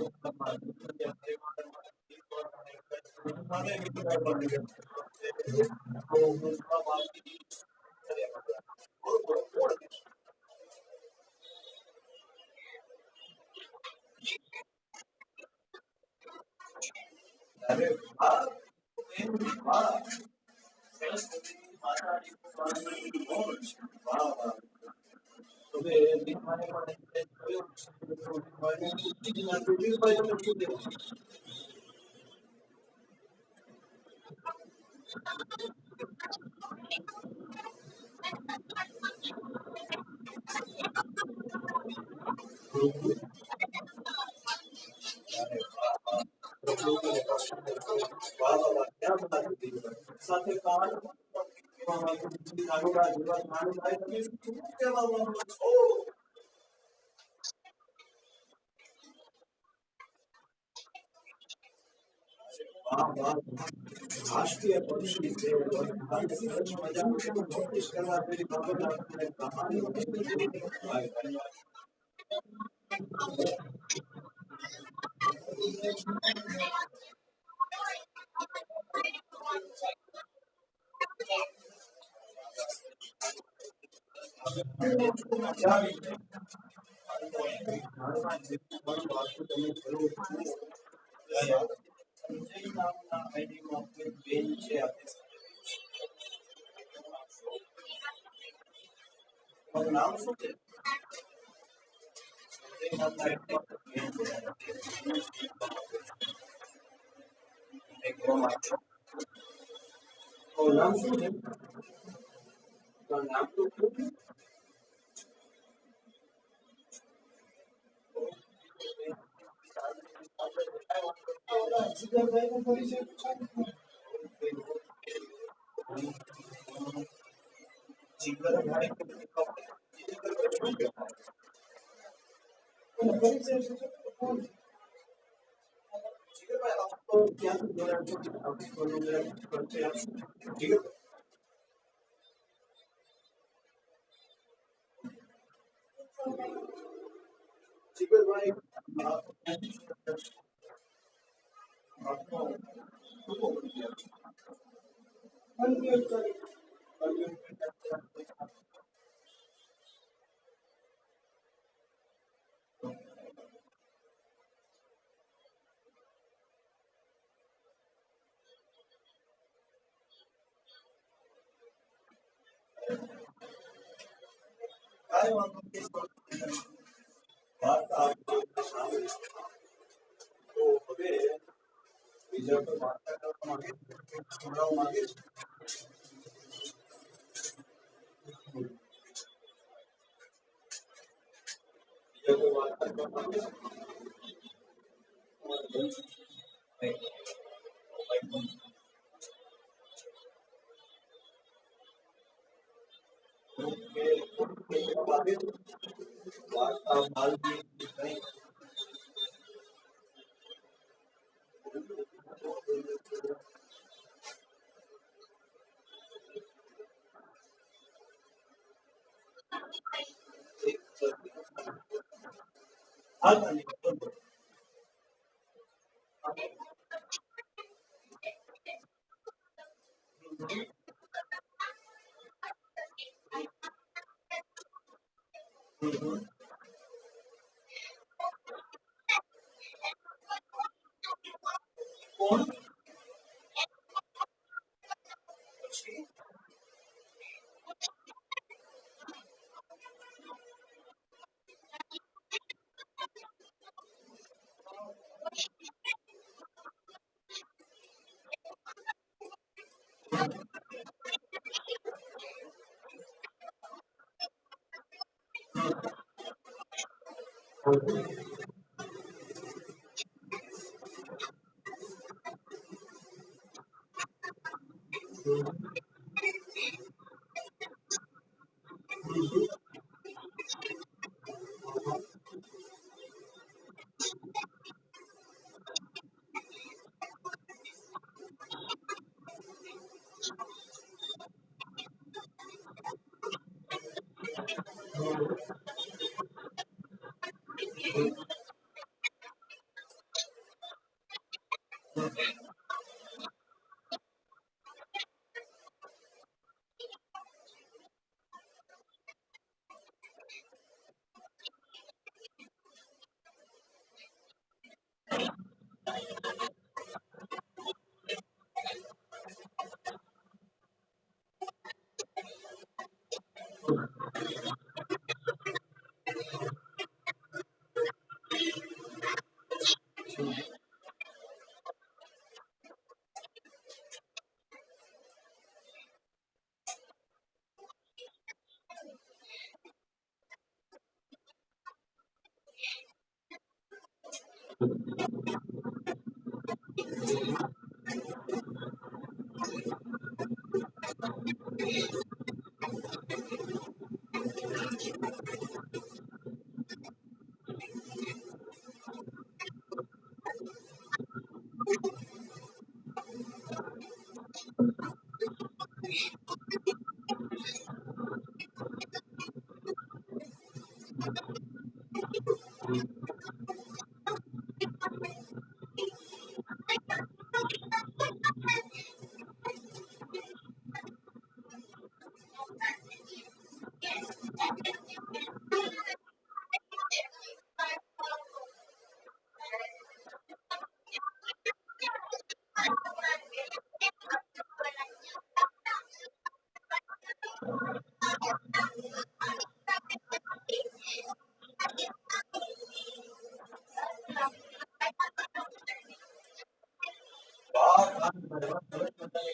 સાથે કાળ નાનોડા જેવા નાનોડા તમે શું કહેવા માંગો છો રાષ્ટ્રીય પક્ષી છે સરસ મજાનું નોટિસ કરવા જેવી બાબત આપણે કહાની નામ શું છે નામ શું છે નામ તો જીગરભાઈ નું પરિચય जिगर भाई जिगर भाई आपको क्या आपको मेरा करते हैं जिगर जिगर भाई आपको I want to बात आपको तो હવે બીજા કોઈ વાર્તા કરવા માંગે સંભળાવવા માંગે બીજા કોઈ વાર્તા કરવા માંગે વાર્તા માલવી કઈ હા બરોબર કોણ પછી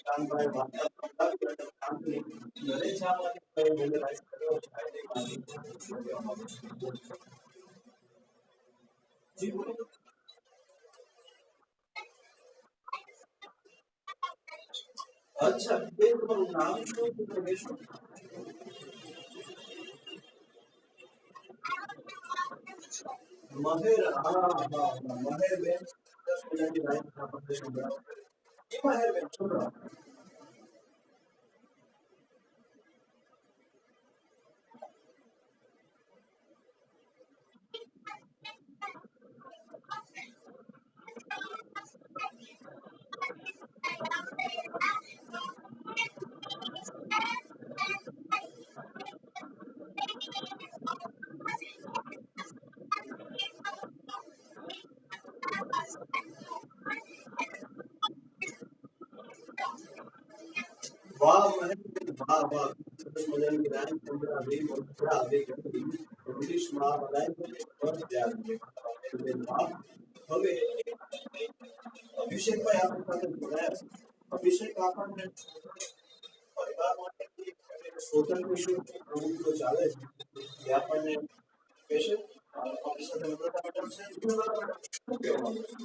કાનભાઈ વાર્તા કાનભાઈ નરેશ આમાંથી રેગ્યુલાઇઝ કર્યો છે જી બોલો અચ્છા એ તમારું નામ શું છે રમેશ મહેર, મહેર બેન 10 મિનિટની લાઈન આપણે સંભળાવો. એ મહેર બેન સંભળાવો. વાહ મહેર બેન, વાહ વાહ, સરસ મજાની લાઈન સંભળાવી, મજા આવી ગઈ. ઇંગ્લિશમાં લેંગ્વેજ પર ધ્યાન દેવા. મહેર બેન વાહ. હવે અભિષેકભાઈ આપણી સાથે જોડાયા છે. અભિષેક આપણને પરિવાર માટે સ્વતંત્ર શું પ્રવૃત્તિઓ ચાલે છે એ આપણને કહેશે. આપણી સાથે નમ્રતા મેડમ છે. શું કહેવા માંગો છો?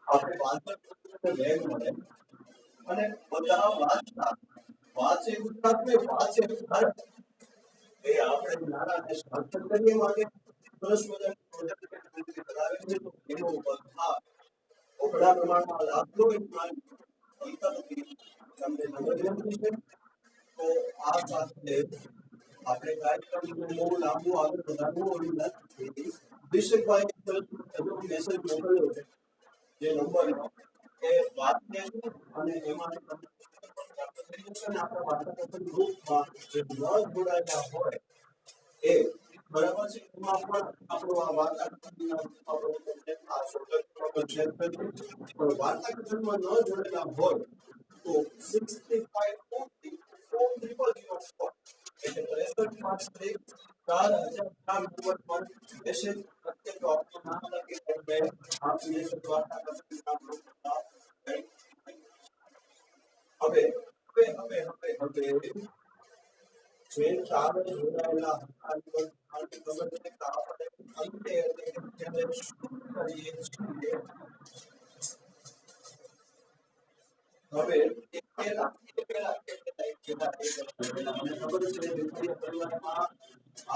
આપણે વાંચન વેગ મળે અને બધા વાંચતા વાંચે ગુજરાત વાંચે ભારત. એ આપણે નાના દેશ વાંચન કરીએ માટે સરસ મજાની પ્રોજેક્ટ કરાવે છે. તો એનો બધા ઓગળા પ્રમાણમાં લાભ લો એ અંતર નથી તમને નમ્ર વિનંતી છે. તો આ સાથે આપણે કાર્યક્રમને બહુ લાંબુ આગળ વધારવું નથી. અભિષેકભાઈ મેસેજ મોકલ્યો છે જે નંબર એ વાત લેશું અને એમાં આપણા વાર્તાકથન ગ્રુપમાં જે ન જોડાયેલા હોય એ બરાબર છે. એમાં પણ આપણો આ વાર્તાકથન આ શોધમાં શેર કરીશું. પણ વાર્તાકથનમાં ન જોડાયેલા હોય તો 65434004 એટલે 63 4004 નંબર પર મેસેજ કરકે તો આપનું નામ લખી એટલે આપની વાર્તાકથન નામ હવે હવે હવે હવે હવે જે ચાર જોડાયેલા આપણને ખબર છે કે આપણે અંતે એટલે શું કરીએ છીએ. હવે એ પહેલા મને ખબર છે વિદ્યાર્થી પરિવારમાં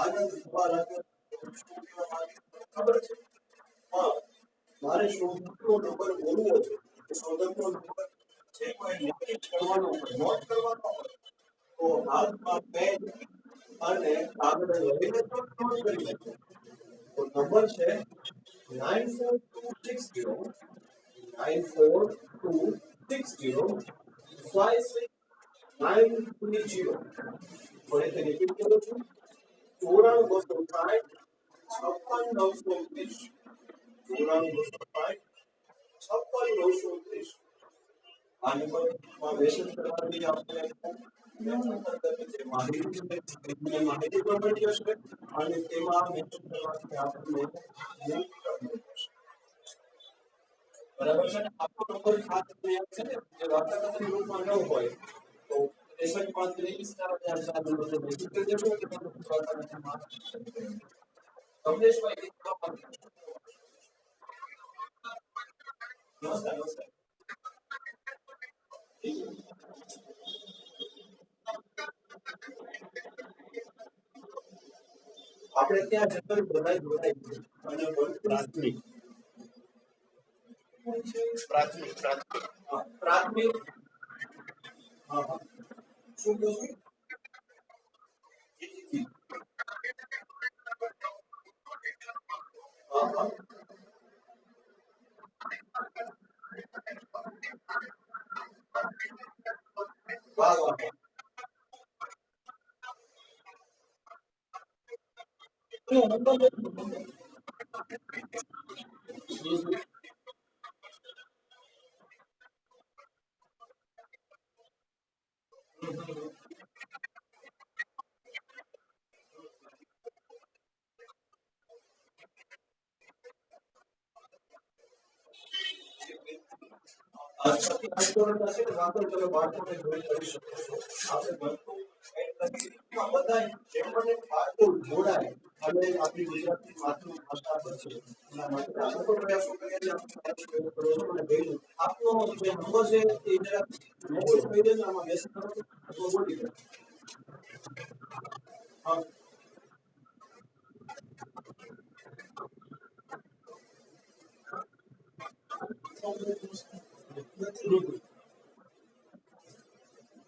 આનંદ થવા લાગે શું કહેવા માંગે ખબર છે. પણ મારે શોધકનો નંબર બોલવો છે. શોધકનો નંબર જે કોઈ નોટ કરવાનો હોય નોટ કરવાનો હોય તો હાથમાં પેન અને કાગળ લઈને નોટ કરી લેજો. તો નંબર છે 94260 56930. ફરીથી રિપીટ કરું છું 94 260 56 960 આ નંબરમાં મેસેજ કરવાથી આપણે જે માહિતી છે માહિતી પણ મળી જશે અને તેમાં મેસેજ કરવાથી આપણને બરાબર છે. આપણો નંબર ખાસ છે ને જે વાર્તાકથન ગ્રુપમાં ન હોય તો કમલેશભાઈ નમસ્કાર નમસ્કાર. આપણે ત્યાં જનરલ બધા જોડાય છે અને પ્રાથમિક પ્રાથમિક પ્રાથમિક પ્રાથમિક હા હા શું કહો છો? જી જી જી હા હા વાહ વાહ તમે બાળકોને જોઈ કરી શકો છો. આપણે ભણતું એટલે બધા જેમ બને બાળકો જોડાય અને આપણી ગુજરાતી માતૃભાષા પર છે એના માટે આપણે તો પ્રયાસો કરીએ છીએ. આપણે કરો છો અને ગયું આપનો જે નંબર છે એ જરા મેસેજ કરી દેજો આમાં મેસેજ કરો તો બોલી દે. હા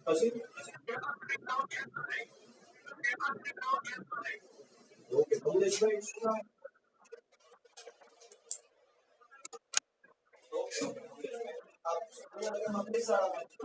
પછી ઓકે કમલેશભાઈ શું નામ? ઓકે આપ સુરેન્દ્રનગરમાં કઈ શાળામાં છો?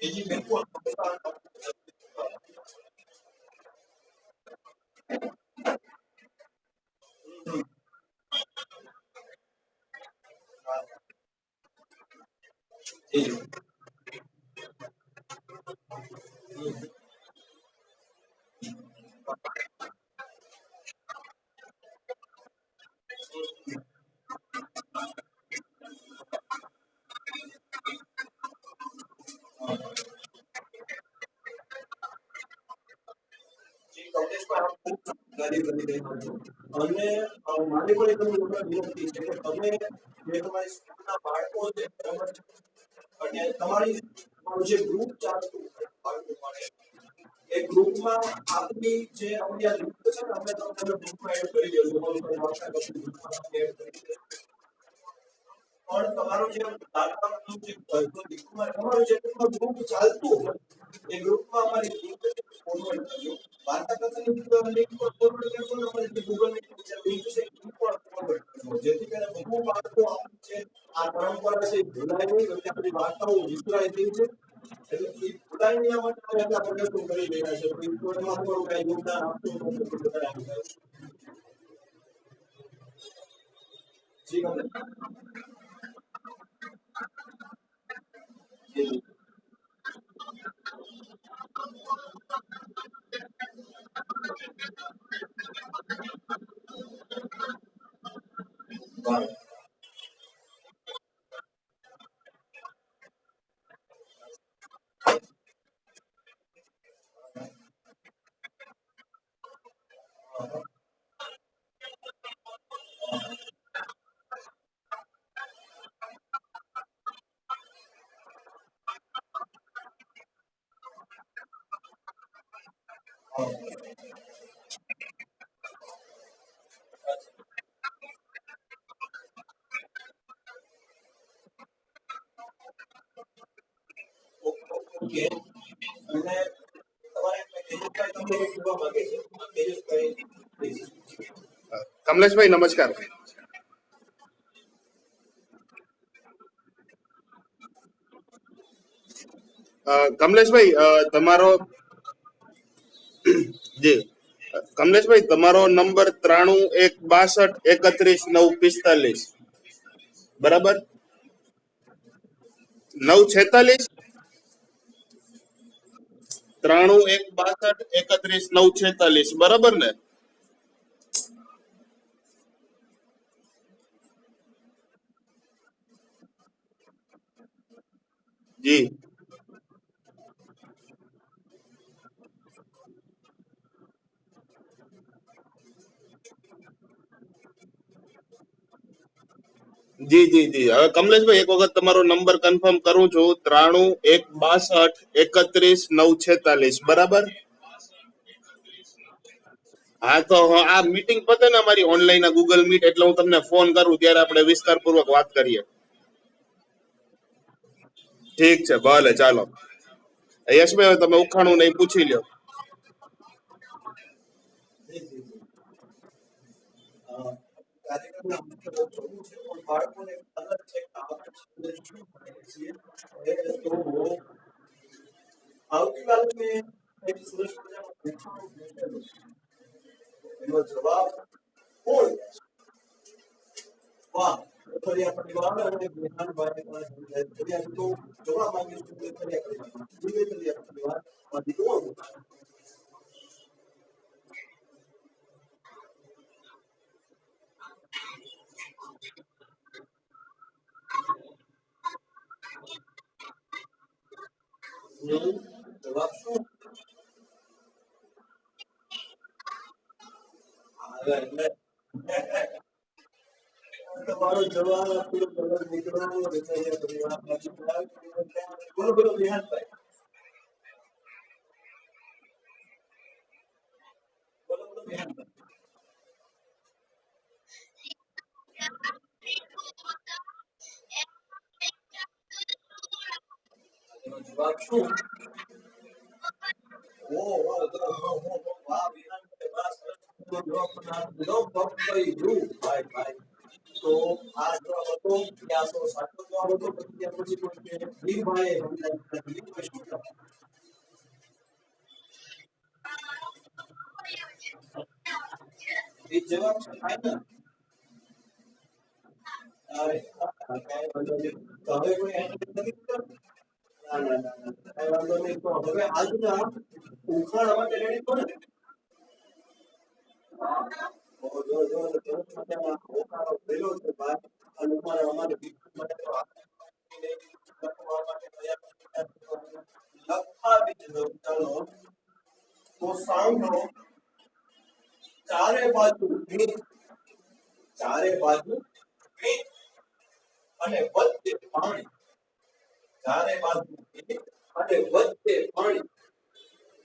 જી બિલકુલ. જી જી કમલેશભાઈ આપ ખૂબ જાણકારી કરી રહ્યા છો અને મારી પણ એક નમ્ર વિનંતી છે કે તમે જે તમારી સ્કૂલના બાળકો છે બરાબર છે અને તમારું જે ગ્રુપ ચાલતું હોય બાળકો માટે એ ગ્રુપમાં આપની જે અમારી આ લિંક છે ને અમે તમને ગ્રુપમાં એડ કરી દઈશું. અમારું કોઈ WhatsApp ગ્રુપમાં એડ કરી દઈશું. પણ તમારું જે તાલુકાનું જે દીકરીમાં તમારું જે ગ્રુપ ચાલતું હોય એ ગ્રુપમાં અમારી લિંક ફોરવર્ડ કરજો. વાર્તા કથાની લિંક પર ફોરવર્ડ કરજો અને અમારી જે ગૂગલ લિંક છે લિંક છે એ પણ ફોરવર્ડ કરજો જેથી કરીને બધું બાળકો આપણું છે આ પરંપરા છે એ ભૂલાય નહીં એટલે આપણી વાર્તાઓ વિસરાય થઈ છે એટલે એ ભૂલાય નહીં આ માટે અમે એટલા પ્રયત્નો કરી રહ્યા છે. તો એમાં તમારું કઈ યોગદાન આપતું હોય તો બધા આવી જાય છે. જી ગમે જી વાહ ઓકે અને તમારે તેજસભાઈ તમને કંઈક કહેવા માંગે છે? તેજસભાઈ, please. કમલેશભાઈ નમસ્કાર. કમલેશભાઈ તમારો જી કમલેશભાઈ તમારો નંબર 9316313945 બરાબર? 946 9316313946 બરાબર ને? જી જી જી જી હવે કમલેશભાઈ એક વખત તમારો નંબર કન્ફર્મ કરું છું. 9316313946 બરાબર? હા તો આ મીટિંગ પતે ને અમારી ઓનલાઈન ગૂગલ મીટ એટલે હું તમને ફોન કરું ત્યારે આપણે વિસ્તારપૂર્વક વાત કરીએ. ઠીક છે ભલે ચાલો. યશભાઈ હવે તમે ઉખાણું નહીં પૂછી લ્યો. કાર્યક્રમના મુખ્ય જોવું છે પણ બાળકોને અલગ છે કે આપણે શું ભણીએ છીએ તો આવતીકાલે મેં એક સરસ મજાનો ઉખાણું પૂછેલું છે. એનો જવાબ કોણ? વાહ, ફરિયા પરિવાર અને વિહાનભાઈ ફરિયા તો જવાબ માંગ્યું છે. ફરિયા પરિવાર માંથી કોણ? જવાબ શું? તમારો જવાબ આપીલો કલર નીકળો રચૈયા પરિવાર બોલો બોલો વિહાનભાઈ, બોલો બોલો વિહાનભાઈ. એનો જવાબ શું? ઓ વાહ વાહ વિહાનભાઈ, વાહ સરસ જવાબ પણ આપી ફક્ત યુ ભાઈ ભાઈ. તો આ જવાબ હતો કે આ તો સાચો જવાબ હતો. પછી ત્યાર પછી કોઈ કે વીરભાઈ વીરભાઈ શું જવાબ? એ જવાબ છે ફાઈનલ. અરે કાંઈ વાંધો નહીં. તો હવે કોઈ એન્ટ્રી નથી કરતું? ના ના ના ના કાંઈ વાંધો નહીં. તો હવે આજના ઉખાણ માટે રેડી છો ને? જો જો સરસ મજાના ઉખાણો થયેલો છે ભાઈ. અને અમારે વિદ્યુત માટે તો લખવા માટે લખવા બીજ ચાલો તો સાંભળો. ચારે બાજુ ભીત, ચારે બાજુ ભીત અને વચ્ચે પાણી. ચારે બાજુ ભીત અને વચ્ચે પાણી.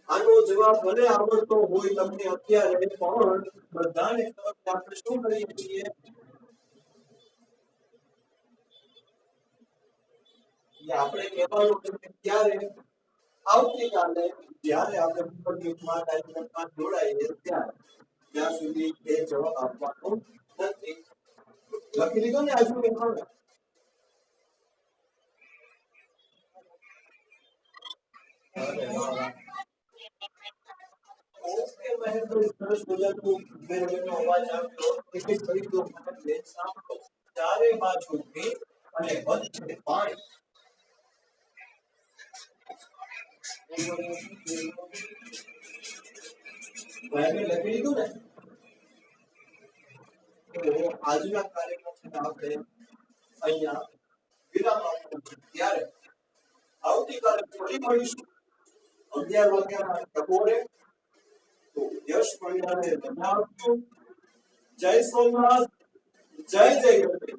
આનો જવાબ ભલે આવડતો હોય તમને અત્યારે પણ બધાને ખબર છે આપણે શું કરીએ છીએ? આપણે કહેવાનું છે ત્યારે આવતીકાલે જ્યારે આપણે મુખ્યમાં કાર્યક્રમમાં જોડાઈએ ત્યારે ત્યાં સુધી એ જવાબ આપવાનો નથી. લખી લીધો ને આજનું કહેવાનું? ઓકે મહેન્દ્રભાઈ, સરસ મજાનું બેનો અવાજ આવ્યો. એક એક કરી દો મને સાંભળો. ચારે બાજુ ભીત અને વચ્ચે પાણી. લખી લીધું ને? તો આજના કાર્યક્રમ આપણે અહીંયા વિરામ આપવું છે. ત્યારે આવતીકાલે ફરી મળીશું 11 વાગ્યાના ટકોરે. તો યશ પરિણામે બનાવજો. જય સોમનાથ, જય જય ગણપતિ.